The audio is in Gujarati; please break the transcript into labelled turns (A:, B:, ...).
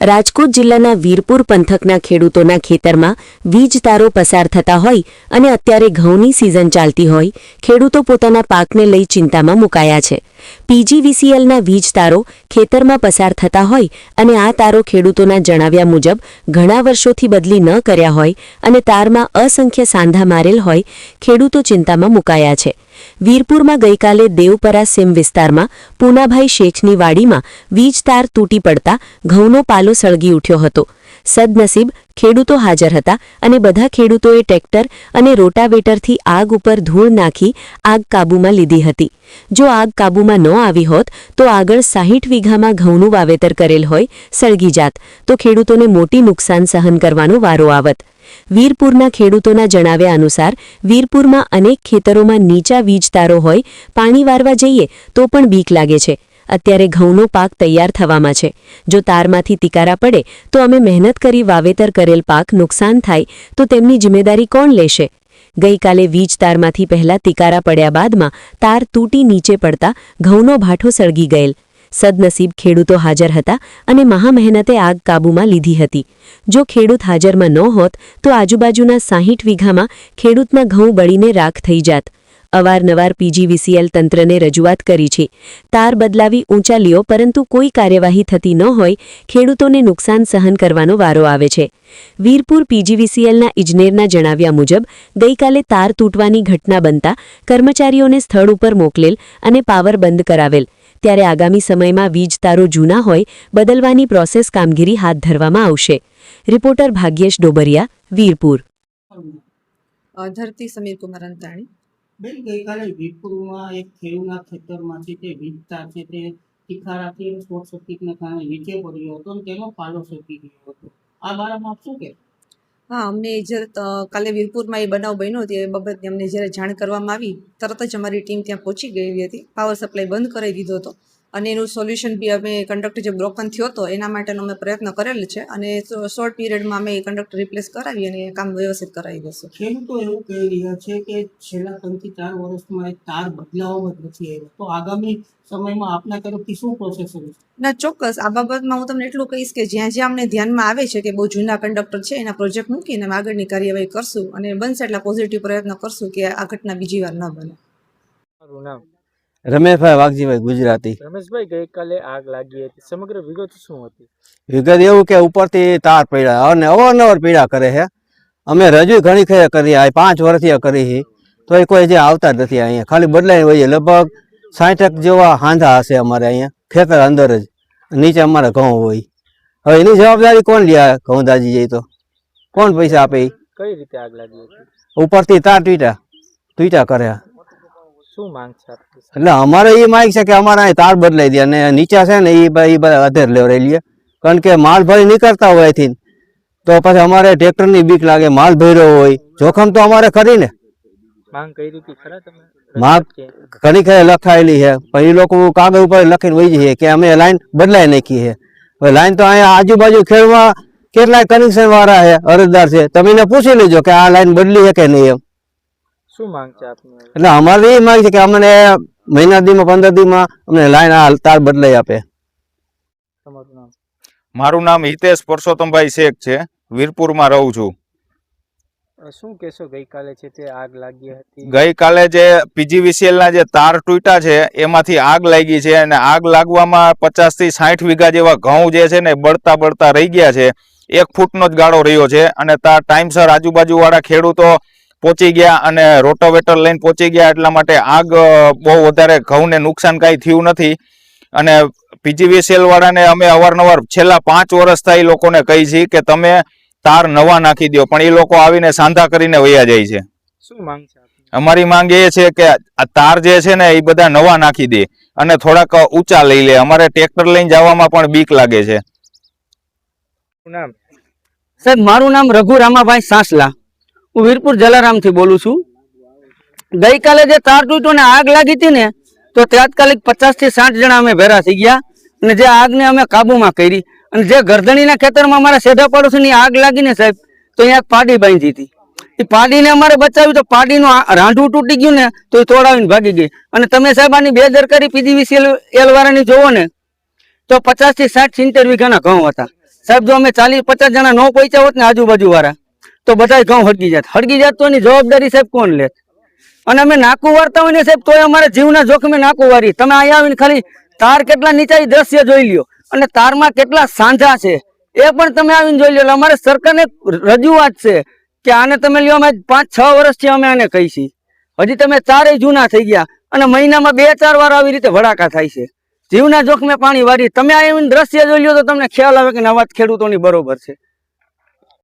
A: રાજકોટ જિલ્લાના વીરપુર પંથકના ખેડૂતોના ખેતરમાં વીજ તારો પસાર થતા હોય અને અત્યારે ઘઉંની સિઝન ચાલતી હોય ખેડૂતો પોતાના પાકને લઈ ચિંતામાં મુકાયા છે। પીજીવીસીએલના વીજ તારો ખેતરમાં પસાર થતા હોય અને આ તારો ખેડૂતોના જણાવ્યા મુજબ ઘણા વર્ષોથી બદલી ન કર્યા હોય અને તારમાં અસંખ્ય સાંધા મારેલ હોય ખેડૂતો ચિંતામાં મુકાયા છે। વીરપુરમાં ગઈકાલે દેવપરા સીમ વિસ્તારમાં પૂનાભાઈ શેખની વાડીમાં વીજ તાર તૂટી પડતા ઘઉંનો પાલો સળગી ઉઠ્યો હતો। સદનસીબ ખેડૂતો હાજર હતા અને બધા ખેડૂતોએ ટ્રેક્ટર અને રોટાવેટરથી આગ ઉપર ધૂળ નાખી આગ કાબૂમાં લીધી હતી। જો આગ કાબૂમાં ન આવી હોત તો આગળ 60 વીઘામાં ઘઉંનું વાવેતર કરેલ હોય સળગી જાત તો ખેડૂતોને મોટી નુકસાન સહન કરવાનો વારો આવત। વીરપુરના ખેડૂતોના જણાવ્યા અનુસાર વીરપુરમાં અનેક ખેતરોમાં નીચા વીજ તારો હોય પાણી વારવા જઈએ તો પણ બીક લાગે છે। અત્યારે ઘઉંનો પાક તૈયાર થવામાં છે। જો તારમાંથી તિકારા પડે તો અમે મહેનત કરી વાવેતર કરેલ પાક નુકસાન થાય તો તેમની જિમ્મેદારી કોણ લેશે? ગઈકાલે વીજ તારમાંથી પહેલા તિકારા પડ્યા બાદમાં તાર તૂટી નીચે પડતા ઘઉંનો ભાઠો સળગી ગયેલ। સદનસીબ ખેડૂતો હાજર હતા અને મહામહેનતે આગ કાબૂમાં લીધી હતી। જો ખેડૂત હાજરમાં ન હોત તો આજુબાજુના 60 વીઘામાં ખેડૂતના ઘઉં બળીને રાખ થઈ જાત। અવારનવાર પીજીવીસીએલ તંત્રને રજૂઆત કરી છે, તાર બદલાવી ઊંચા લ્યો પરંતુ કોઈ કાર્યવાહી થતી ન હોય ખેડૂતોને નુકસાન સહન કરવાનો વારો આવે છે। વીરપુર પીજીવીસીએલના ઇજનેરના જણાવ્યા મુજબ ગઈકાલે તાર તૂટવાની ઘટના બનતા કર્મચારીઓને સ્થળ ઉપર મોકલેલ અને પાવર બંધ કરાવેલ। ત્યારે આગામી સમયમાં વીજ તારો જૂના હોય બદલવાની પ્રોસેસ કામગીરી હાથ ધરવામાં આવશે। રિપોર્ટર ભાગ્યેશ ડોબરિયા, વીરપુર।
B: ધરતી સમીર કુમાર અંતાણી।
C: બેન, ગઈકાલે વીરપુરમાં એક ખેડૂતના ખેતરમાંથી તે વીજ તાર છે તે તિખારાથી શોર્ટ સર્કિટના કારણે નીચે પડ્યો હતો અને તેનો પાલો સળગી ગયો હતો। આ બારામાં આપ શું કહેશો?
B: હા, અમને જ્યારે કાલે વીરપુરમાં એ બનાવ બન્યો તે બાબતે અમને જ્યારે જાણ કરવામાં આવી તરત જ અમારી ટીમ ત્યાં પહોંચી ગયેલી હતી। પાવર સપ્લાય બંધ કરાવી દીધો હતો અને એનું સોલ્યુશન બી અમે કંડક્ટર જે બ્રોકન થયો હતો એના માટેનો અમે પ્રયત્ન કરેલ છે અને શોર્ટ પીરિયડમાં અમે એ કંડક્ટર રિપ્લેસ કરાવી અને કામ વ્યવસ્થિત કરાવી દઈશું।
C: ખેડૂતો એવું કહી રહ્યા છે કે છેલ્લા 3 થી 4 વર્ષમાં એ તાર બદલાવવામાં જ નથી આવ્યો, તો આગામી સમયમાં આપના તરફથી શું પ્રોસેસ હશે?
B: ના, ચોક્કસ આ બાબતમાં હું તમને એટલું કહીશ કે જ્યાં જ્યાં અમને ધ્યાનમાં આવે છે કે બહુ જૂના કંડક્ટર છે એના પ્રોજેક્ટ મૂકીને અમે આગળની કાર્યવાહી કરશું અને બનશે એટલા પોઝિટિવ પ્રયત્ન કરશું કે આ ઘટના બીજી વાર ન બને।
D: મારું નામ
E: રમેશભાઈ વાઘજીભાઈ, ગુજરાતી।
D: રમેશભાઈ, ગઈકાલે આગ લાગી હતી, સમગ્ર વિગત શું હતી?
E: વિગત એવું કે ઉપરથી તાર પડ્યા અને અવારનવાર પીડા કરે છે। અમે રજૂ ઘણી ખરે કરી, આ 5 વર્ષથી કરી છે તો એ કોઈ જે આવતા જ નથી અહીંયા, ખાલી બદલાઈને હોઈએ। લગભગ 60 જેવા હાંધા હશે અમારે અહીંયા ખેતર અંદર જ, નીચે અમારા ઘઉં હોય। હવે એની જવાબદારી કોણ લે? ઘઉં દાજી જાય તો કોણ પૈસા આપે?
D: કઈ રીતે આગ લાગી હતી?
E: ઉપરથી તાર તૂટ્યા કર્યા।
D: શું માંગ છે આપની?
E: એટલે અમારે એ માંગ છે કે અમારે અહીં તાર બદલાઈ દે અને નીચે છે ને એ બધા અધેર લેવડાવી લઈએ, કારણ કે માલ ભરી નીકળતા હોય અહીંથી તો પછી અમારે ટ્રેક્ટરની બીક લાગે, માલ ભર્યો હોય, જોખમ તો અમારે કરીને।
D: માંગ કરી હતી ખરા તમે?
E: માંગ ઘણી ખરે લખાયેલી છે પણ એ લોકો કાગળ ઉપર લખીને વહી જઈએ કે અમે લાઈન બદલાઈ નાખી છે। હવે લાઈન તો અહીંયા આજુબાજુ ખેડમાં કેટલાય કનેક્શન વાળા છે, અરજદાર છે, તમે એને પૂછી લેજો કે આ લાઈન બદલી છે કે નહીં એમ।
D: શું માંગ છે આપની?
E: એટલે અમારે એ માંગ છે કે અમને મહિના દીમાં 15 દીમાં અમને લાઈન આ તાર બદલાઈ આપે।
D: તમારું નામ?
F: મારું નામ હિતેશ પરસોત્તમભાઈ શેખ છે, વીરપુરમાં રહું છું।
D: શું કહેશો, ગઈકાલે છે તે આગ લાગી હતી?
F: ગઈકાલે જે પીજીવીસીએલના જે તાર તૂટ્યા છે એમાંથી આગ લાગી છે અને આગ લાગવામાં 50 થી 60 વીઘા જેવા ઘઉં જે છે ને બળતા રહી ગયા છે। 1 ફૂટનો જ ગાળો રહ્યો છે અને તાર ટાઈમસર આજુબાજુવાળા ખેડૂતો પહોંચી ગયા અને રોટાવેટર લઈને પહોંચી ગયા, એટલા માટે આગ બહુ વધારે ઘઉંને નુકસાન કાંઈ થયું નથી। અને પીજીવીસીએલ વાળાને અમે અવારનવાર છેલ્લા 5 વર્ષથી એ લોકોને કહી છે કે તમે તાર નવા નાખી દો, પણ એ લોકો આવીને સાંધા કરીને વયા જાય છે।
D: શું માંગ છે આપની?
F: અમારી માંગ એ છે કે આ તાર જે છે ને એ બધા નવા નાખી દે અને થોડાક ઊંચા લઈ લે, અમારે ટ્રેક્ટર લઈને જવામાં પણ બીક લાગે છે।
D: નામ?
G: સાહેબ, મારું નામ રઘુ રામાભાઈ સાંસલા, હું વીરપુર જલારામથી બોલું છું। ગઈકાલે જે તાર તૂટ્યો ને આગ લાગી હતી ને તો તાત્કાલિક 50 થી 60 જણા અમે ભેરા થઈ ગયા અને જે આગને અમે કાબુમાં કરી અને જે ગરદણીના ખેતરમાં અમારા સેઢા પડોશીની આગ લાગીને સાહેબ તો અહીંયા પાડી બાંધી હતી, એ પાડીને અમારે બચાવી તો પાડીનું રાંઢું તૂટી ગયું ને તો એ તોડાવીને ભાગી ગઈ। અને તમે સાહેબ આની બેદરકારી પીજીવીસીએલ વાળાની જોવો ને તો 50 થી 60 70 વીઘાના ઘઉં હતા, સાહેબ જો અમે 40-50 જણા ન પહોંચ્યા હોત ને આજુબાજુ વાળા તો બધા ઘઉં હળગી જાત તો એની જવાબદારી સાહેબ કોણ લે? અને અમે નાકું વારતા હોય ને સાહેબ તોય અમારે જીવના જોખમે નાકું વારી. તમે અહીંયા આવીને ખાલી તાર કેટલા નીચા એ દ્રશ્ય જોઈ લ્યો અને તારમાં કેટલા સાંધા છે એ પણ તમે આવીને જોઈ લો. એટલે અમારે સરકારને રજૂઆત છે કે આને તમે લ્યો, અમે 5-6 વર્ષથી અમે આને કહી છીએ, હજી તમે 4 જૂના થઈ ગયા અને મહિનામાં 2-4 વાર આવી રીતે ભડાકા થાય છે. જીવના જોખમે પાણી વારી. તમે આવીને દ્રશ્ય જોઈ લો તો તમને ખ્યાલ આવે કે આ વાત ખેડૂતોની બરોબર છે.